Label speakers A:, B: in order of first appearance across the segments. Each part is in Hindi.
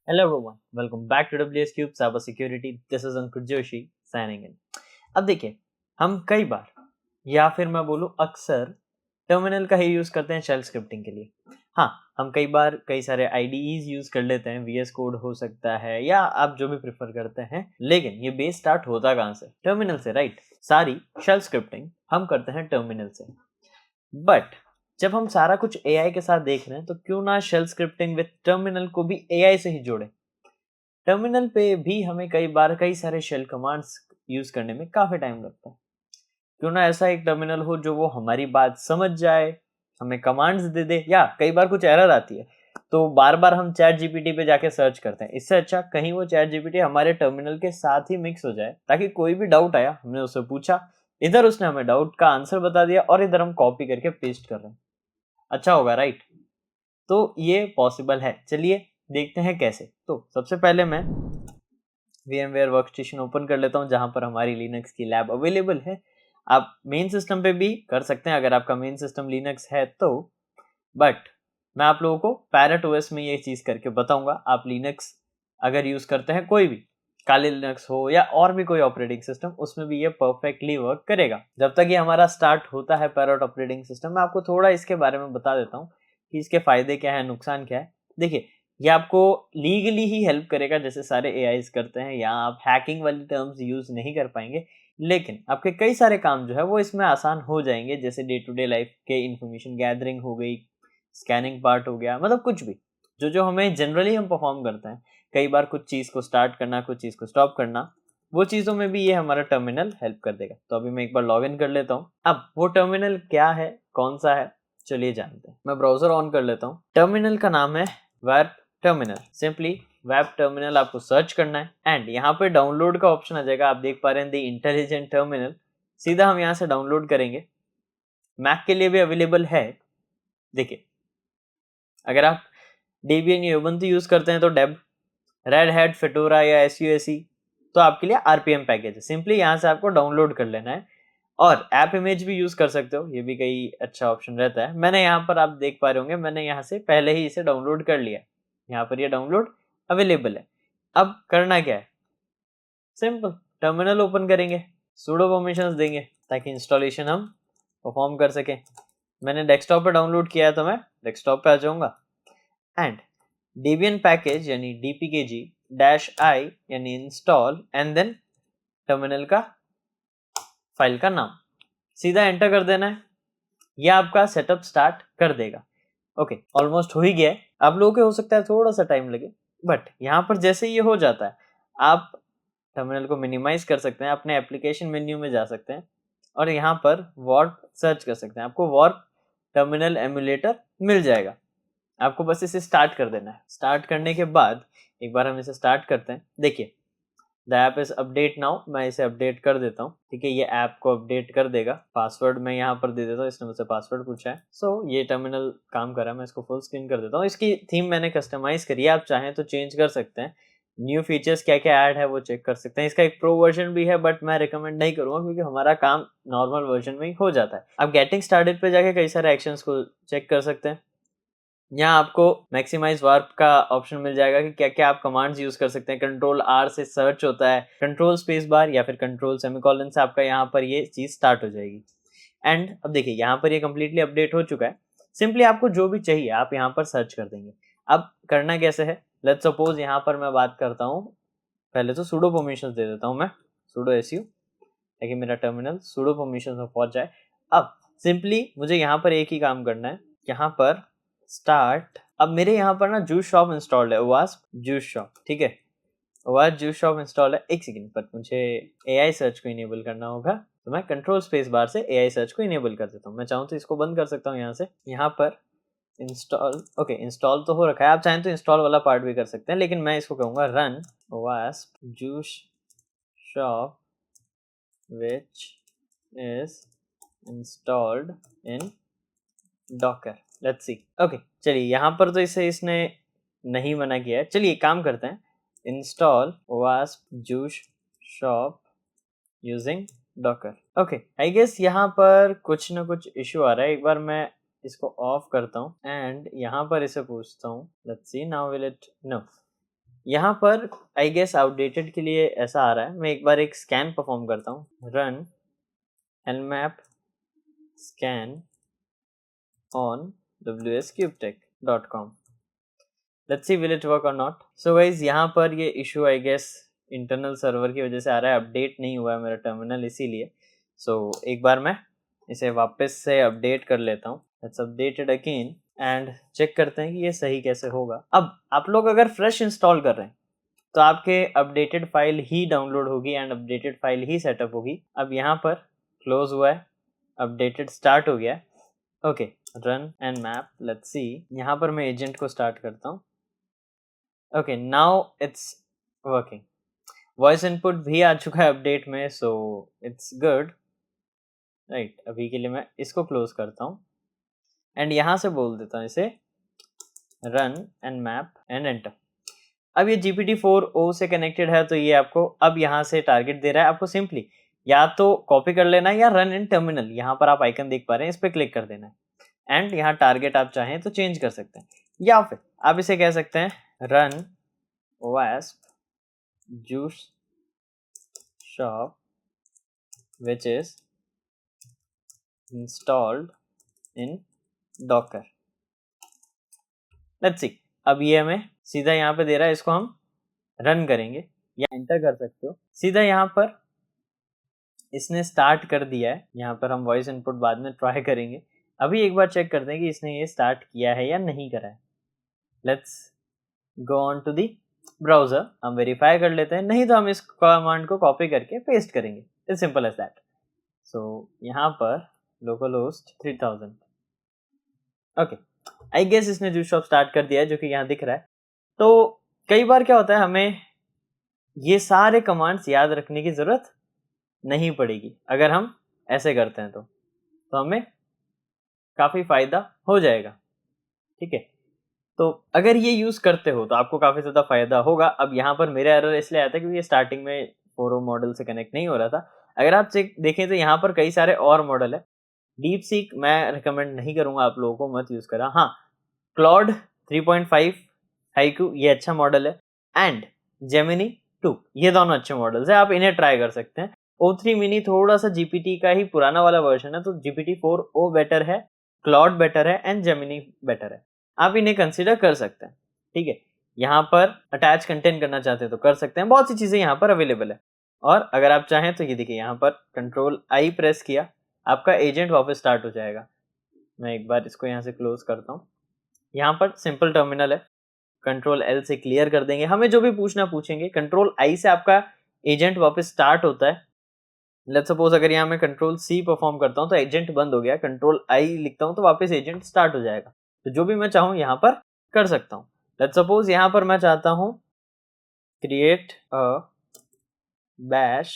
A: Hello everyone, welcome back to WS Cube Cyber Security. This is Ankur Joshi signing in. अब देखिए, हम कई बार या फिर मैं बोलूँ अक्सर टर्मिनल का ही यूज़ करते हैं शेल स्क्रिप्टिंग के लिए। हाँ, हम कई बार कई सारे IDEs यूज़ कर लेते हैं, VS कोड हो सकता है या आप जो भी प्रेफर करते हैं, लेकिन ये बेस स्टार्ट होता कहाँ से? टर्मिनल से, राइट? सारी शेल स्क्रिप्टिंग हम करते हैं टर्मिनल से। बट जब हम सारा कुछ AI के साथ देख रहे हैं तो क्यों ना शेल स्क्रिप्टिंग विद टर्मिनल को भी AI से ही जोड़े। टर्मिनल पे भी हमें कई बार कई सारे शेल कमांड्स यूज करने में काफी टाइम लगता है। क्यों ना ऐसा एक टर्मिनल हो जो वो हमारी बात समझ जाए, हमें कमांड्स दे दे, या कई बार कुछ एरर आती है तो बार बार हम चैट जीपीटी पे जाके सर्च करते हैं। इससे अच्छा कहीं वो चैट जीपीटी हमारे टर्मिनल के साथ ही मिक्स हो जाए, ताकि कोई भी डाउट आया हमने उससे पूछा, इधर उसने हमें डाउट का आंसर बता दिया और इधर हम कॉपी करके पेस्ट कर रहे हैं। अच्छा होगा, राइट? तो ये पॉसिबल है। चलिए देखते हैं कैसे। तो सबसे पहले मैं VMware वर्कस्टेशन ओपन कर लेता हूं जहां पर हमारी लिनक्स की लैब अवेलेबल है। आप मेन सिस्टम पे भी कर सकते हैं अगर आपका मेन सिस्टम लिनक्स है तो, बट मैं आप लोगों को पैरेट ओएस में ये चीज करके बताऊंगा। आप लिनक्स अगर यूज करते हैं, कोई भी काली लिनक्स हो या और भी कोई ऑपरेटिंग सिस्टम, उसमें भी ये परफेक्टली वर्क करेगा। जब तक ये हमारा स्टार्ट होता है पैरेट ऑपरेटिंग सिस्टम, मैं आपको थोड़ा इसके बारे में बता देता हूँ कि इसके फायदे क्या है, नुकसान क्या है। देखिए, ये आपको लीगली ही हेल्प करेगा जैसे सारे एआईज करते हैं। यहाँ आप हैकिंग वाली टर्म्स यूज नहीं कर पाएंगे, लेकिन आपके कई सारे काम जो है वो इसमें आसान हो जाएंगे। जैसे डे टू डे लाइफ के इंफॉर्मेशन गैदरिंग हो गई, स्कैनिंग पार्ट हो गया, मतलब कुछ भी जो जो हमें जनरली हम परफॉर्म करते हैं। कई बार कुछ चीज़ को स्टार्ट करना, कुछ चीज़ को स्टॉप करना, वो चीज़ों में भी ये हमारा टर्मिनल हेल्प कर देगा। तो अभी मैं एक बार लॉग इन कर लेता हूँ। अब वो टर्मिनल क्या है, कौन सा है, चलिए जानते हैं। मैं ब्राउजर ऑन कर लेता हूँ। टर्मिनल का नाम है web terminal. Simply web terminal आपको सर्च करना है एंड यहाँ पे डाउनलोड का ऑप्शन आ जाएगा। आप देख पा रहे हैं द इंटेलिजेंट टर्मिनल। सीधा हम यहाँ से डाउनलोड करेंगे। मैक के लिए भी अवेलेबल है। देखिए, अगर आप डेबियन या उबंटू यूज करते हैं तो डेब, रेड हैट, फेडोरा या SUSE तो आपके लिए RPM पैकेज है। सिंपली यहाँ से आपको डाउनलोड कर लेना है और ऐप इमेज भी यूज कर सकते हो, ये भी कई अच्छा ऑप्शन रहता है। मैंने यहाँ पर, आप देख पा रहे होंगे, मैंने यहाँ से पहले ही इसे डाउनलोड कर लिया। यहाँ पर ये डाउनलोड अवेलेबल है। अब करना क्या है, सिंपल टर्मिनल ओपन करेंगे, sudo परमिशंस देंगे ताकि इंस्टॉलेशन हम परफॉर्म कर सकें। मैंने डेस्कटॉप पे डाउनलोड किया है तो मैं डेस्कटॉप पे आ जाऊंगा एंड debian पैकेज यानी dpkg-i यानी इंस्टॉल एंड देन टर्मिनल का फाइल का नाम सीधा एंटर कर देना है। यह आपका सेटअप स्टार्ट कर देगा। ओके, ऑलमोस्ट हो ही गया है। आप लोगों के हो सकता है थोड़ा सा टाइम लगे, बट यहाँ पर जैसे ये हो जाता है, आप टर्मिनल को मिनिमाइज कर सकते हैं, अपने एप्लीकेशन मेन्यू में जा सकते हैं और यहाँ पर वॉर्प सर्च कर सकते हैं। आपको वॉर्प टर्मिनल एमुलेटर मिल जाएगा। आपको बस इसे स्टार्ट कर देना है। स्टार्ट करने के बाद एक बार हम इसे स्टार्ट करते हैं। देखिए, the app is update now. मैं इसे अपडेट कर देता हूँ, ठीक है? ये ऐप को अपडेट कर देगा। पासवर्ड मैं यहाँ पर दे देता हूँ, इसने मुझसे पासवर्ड पूछा है। ये टर्मिनल काम कर रहा है। मैं इसको फुल स्क्रीन कर देता हूँ। इसकी थीम मैंने कस्टमाइज करी है, आप चाहें तो चेंज कर सकते हैं। न्यू फीचर्स क्या क्या ऐड है वो चेक कर सकते हैं। इसका एक प्रो वर्जन भी है, बट मैं रिकमेंड नहीं करूंगा क्योंकि हमारा काम नॉर्मल वर्जन में ही हो जाता है। आप गेटिंग स्टार्टेड पे जाके कई सारे एक्शंस को चेक कर सकते हैं। यहाँ आपको मैक्सिमाइज वार्प का ऑप्शन मिल जाएगा कि क्या क्या आप कमांड्स यूज कर सकते हैं। कंट्रोल R से सर्च होता है, कंट्रोल स्पेस बार या फिर कंट्रोल सेमीकोलन से आपका यहाँ पर ये चीज स्टार्ट हो जाएगी। एंड अब देखिए, यहाँ पर ये कंप्लीटली अपडेट हो चुका है। सिंपली आपको जो भी चाहिए आप यहाँ पर सर्च कर देंगे। अब करना कैसे है, लेट्स सपोज यहाँ पर मैं बात करता हूँ। पहले तो sudo परमिशंस दे देता हूँ मैं, sudo su, ताकि मेरा टर्मिनल sudo परमिशंस में पहुंच जाए। अब सिंपली मुझे यहाँ पर एक ही काम करना है, यहाँ पर स्टार्ट। अब मेरे यहाँ पर ना जूस शॉप इंस्टॉल्ड है, वास्प जूस शॉप, ठीक है? वास्प जूस शॉप इंस्टॉल है। एक सेकंड, पर मुझे AI सर्च को इनेबल करना होगा, तो मैं कंट्रोल स्पेस बार से AI सर्च को इनेबल कर देता हूँ। मैं चाहूँ तो इसको बंद कर सकता हूँ यहाँ से। यहाँ पर इंस्टॉल, ओके, इंस्टॉल तो हो रखा है। आप चाहें तो इंस्टॉल वाला पार्ट भी कर सकते हैं, लेकिन मैं इसको कहूँगा run wasp juice shop which is installed in docker. Let's see. Okay, चलिए यहाँ पर तो इसे इसने नहीं मना किया है। चलिए काम करते हैं, install wasp juice shop using docker. Okay, I guess यहाँ पर कुछ ना कुछ इशू आ रहा है। एक बार मैं इसको ऑफ करता हूँ एंड यहाँ पर इसे पूछता हूँ। Let's see now will it, no, यहाँ पर आई गेस आउटडेटेड के लिए ऐसा आ रहा है, मैं एक बार एक स्कैन परफॉर्म करता हूँ, run nmap scan on wscubetech.com. Let's see will it work or not. So guys, यहाँ पर ये issue I guess internal server की वजह से आ रहा है, अपडेट नहीं हुआ है मेरा टर्मिनल इसीलिए. सो एक बार मैं इसे वापस से अपडेट कर लेता हूँ. Let's update it again and check करते हैं कि ये सही कैसे होगा. अब आप लोग अगर फ्रेश इंस्टॉल कर रहे हैं तो आपके अपडेटेड फाइल ही डाउनलोड होगी and updated file he setup होगी. अब यहाँ पर क्लोज हुआ है, अपडेटेड स्टार्ट हो गया है. Okay, run and map, let's see. यहाँ पर मैं एजेंट को स्टार्ट करता हूँ. Okay, now it's working. Voice input भी आ चुका है अपडेट में, सो इट्स गुड. राइट, अभी के लिए मैं इसको क्लोज करता हूँ एंड यहाँ से बोल देता हूँ इसे run and map and enter. अब ये GPT-4o से कनेक्टेड है, तो ये आपको अब यहाँ से टारगेट दे रहा है. आपको सिंपली या तो कॉपी कर लेना है या रन इन टर्मिनल, यहाँ पर आप आइकन देख पा रहे हैं, इस पर क्लिक कर देना है एंड यहाँ टारगेट आप चाहें तो चेंज कर सकते हैं, या फिर आप इसे कह सकते हैं run wasp juice shop which is installed in docker. Let's see. अब ये हमें सीधा यहाँ पे दे रहा है, इसको हम रन करेंगे या एंटर कर सकते हो. सीधा यहाँ पर इसने स्टार्ट कर दिया है. यहाँ पर हम वॉइस इनपुट बाद में ट्राई करेंगे. अभी एक बार चेक करते हैं कि इसने ये स्टार्ट किया है या नहीं करा है. Let's go on to the browser. हम वेरीफाई कर लेते हैं, नहीं तो हम इस कमांड को कॉपी करके पेस्ट करेंगे. It's simple as that. So यहाँ पर local host 3000. Okay, I guess इसने जूस शॉप स्टार्ट कर दिया है, जो कि यहाँ दिख रहा है. तो कई बार क्या होता है, हमें ये सारे कमांड्स याद रखने की जरूरत नहीं पड़ेगी अगर हम ऐसे करते हैं तो हमें काफ़ी फ़ायदा हो जाएगा. ठीक है, तो अगर ये यूज़ करते हो तो आपको काफ़ी ज़्यादा फ़ायदा होगा. अब यहाँ पर मेरा एरर इसलिए आया था क्योंकि स्टार्टिंग में 4o मॉडल से कनेक्ट नहीं हो रहा था. अगर आप देखें तो यहाँ पर कई सारे और मॉडल है. डीप सीक मैं रिकमेंड नहीं करूँगा आप लोगों को, मत यूज़ करा. हाँ, क्लॉड 3.5 हाइकू ये अच्छा मॉडल है एंड जेमिनी 2 ये दोनों अच्छे मॉडल्स है, आप इन्हें ट्राई कर सकते हैं. O3 मिनी थोड़ा सा GPT का ही पुराना वाला वर्जन है, तो GPT-4o बेटर है, क्लॉड बेटर है एंड जेमिनी बेटर है. आप इन्हें कंसिडर कर सकते हैं. ठीक है, यहाँ पर अटैच कंटेंट करना चाहते हैं तो कर सकते हैं. बहुत सी चीज़ें यहाँ पर अवेलेबल है. और अगर आप चाहें तो ये देखिए, यहाँ पर Ctrl+I प्रेस किया, आपका एजेंट वापस स्टार्ट हो जाएगा. मैं एक बार इसको यहाँ से क्लोज करता हूँ. यहाँ पर सिंपल टर्मिनल है, Ctrl+L से क्लियर कर देंगे. हमें जो भी पूछना पूछेंगे. Ctrl+I से आपका एजेंट वापस स्टार्ट होता है. लेट्स सपोज अगर यहाँ मैं Ctrl+C परफॉर्म करता हूँ तो एजेंट बंद हो गया. Ctrl+I लिखता हूँ तो वापस एजेंट स्टार्ट हो जाएगा. तो जो भी मैं चाहूँ यहाँ पर कर सकता हूँ. लेट्स सपोज यहाँ पर मैं चाहता हूँ create a bash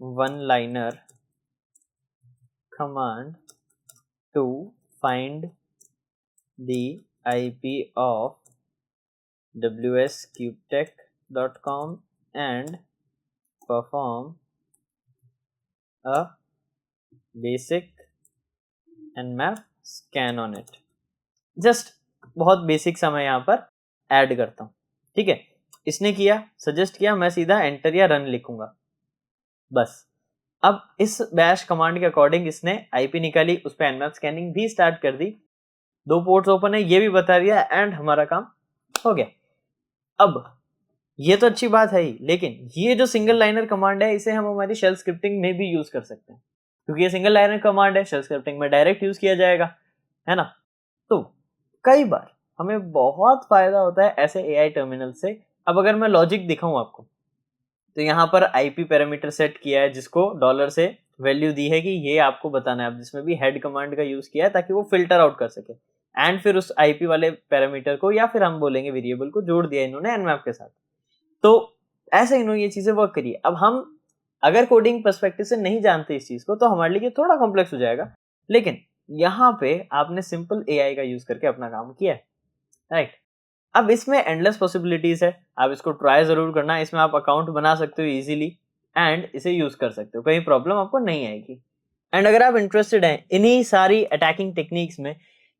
A: one liner command to find the IP of wscubetech.com and perform a basic nmap scan on it. Just बहुत बेसिक सा मैं यहाँ पर ऐड करता हूँ. ठीक है, इसने किया, सजेस्ट किया, मैं सीधा एंटर या रन लिखूंगा बस. अब इस बैश कमांड के अकॉर्डिंग इसने IP निकाली, उस पर nmap स्कैनिंग भी स्टार्ट कर दी, 2 पोर्ट्स ओपन है ये भी बता दिया एंड हमारा काम हो गया. अब ये तो अच्छी बात है ही, लेकिन ये जो सिंगल लाइनर कमांड है इसे हम हमारी शेल स्क्रिप्टिंग में भी यूज कर सकते हैं, क्योंकि ये सिंगल लाइनर कमांड है, शेल स्क्रिप्टिंग में डायरेक्ट यूज किया जाएगा, है ना. तो कई बार हमें बहुत फायदा होता है ऐसे AI टर्मिनल से. अब अगर मैं लॉजिक दिखाऊं आपको, तो यहाँ पर IP पैरामीटर सेट किया है, जिसको डॉलर से वैल्यू दी है कि ये आपको बताना है. अब जिसमें भी हेड कमांड का यूज किया है ताकि वो फिल्टर आउट कर सके, एंड फिर उस IP वाले पैरामीटर को या फिर हम बोलेंगे वेरिएबल को जोड़ दिया इन्होंने nmap के साथ. तो ऐसे इन्होंने ये चीजें वर्क करी. अब हम अगर कोडिंग पर्सपेक्टिव से नहीं जानते इस चीज को तो हमारे लिए थोड़ा कॉम्प्लेक्स हो जाएगा, लेकिन यहाँ पे आपने सिंपल AI का यूज करके अपना काम किया है, राइट. अब इसमें एंडलेस पॉसिबिलिटीज है, आप इसको ट्राई जरूर करना. इसमें आप अकाउंट बना सकते हो इजीली एंड इसे यूज कर सकते हो, कहीं प्रॉब्लम आपको नहीं आएगी. एंड अगर आप इंटरेस्टेड हैं इन्हीं सारी अटैकिंग टेक्निक्स में,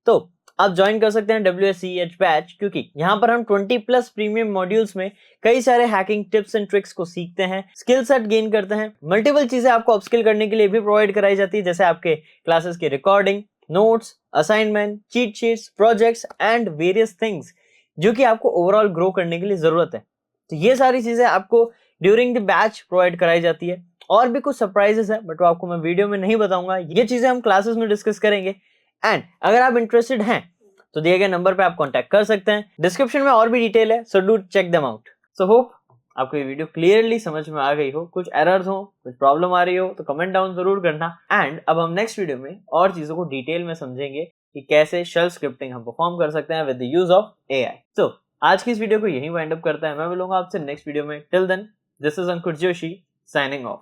A: तो आप ज्वाइन कर सकते हैं WSCH बैच, क्योंकि यहाँ पर हम 20+ प्रीमियम मॉड्यूल्स में कई सारे हैकिंग टिप्स एंड ट्रिक्स को सीखते हैं, स्किल सेट गेन करते हैं, मल्टीपल चीजें आपको अपस्किल करने के लिए भी प्रोवाइड कराई जाती है, जैसे आपके क्लासेस की recording, notes, assignment, cheat sheets, projects and various things जो कि आपको ओवरऑल ग्रो करने के लिए जरूरत है। तो ये सारी चीजें आपको ड्यूरिंग द बैच प्रोवाइड कराई जाती है। और भी कुछ सरप्राइजेस है बट वो आपको मैं वीडियो में नहीं बताऊंगा, ये चीजें हम क्लासेस में डिस्कस करेंगे। एंड अगर आप इंटरेस्टेड हैं तो दिए गए नंबर पे आप कांटेक्ट कर सकते हैं, डिस्क्रिप्शन में और भी डिटेल है, so do check them out. So hope आपको ये वीडियो क्लियरली समझ में आ गई हो, कुछ एरर्स हो, कुछ प्रॉब्लम आ रही हो तो कमेंट डाउन जरूर करना। एंड अब हम नेक्स्ट वीडियो में और चीजों को डिटेल में समझेंगे कि कैसे शेल स्क्रिप्टिंग हम परफॉर्म कर सकते हैं with the use of AI। तो आज की इस वीडियो को यहीं वाइंड अप करता है, मैं मिलूंगा आपसे नेक्स्ट वीडियो में। Till then, this is Ankur Joshi signing of.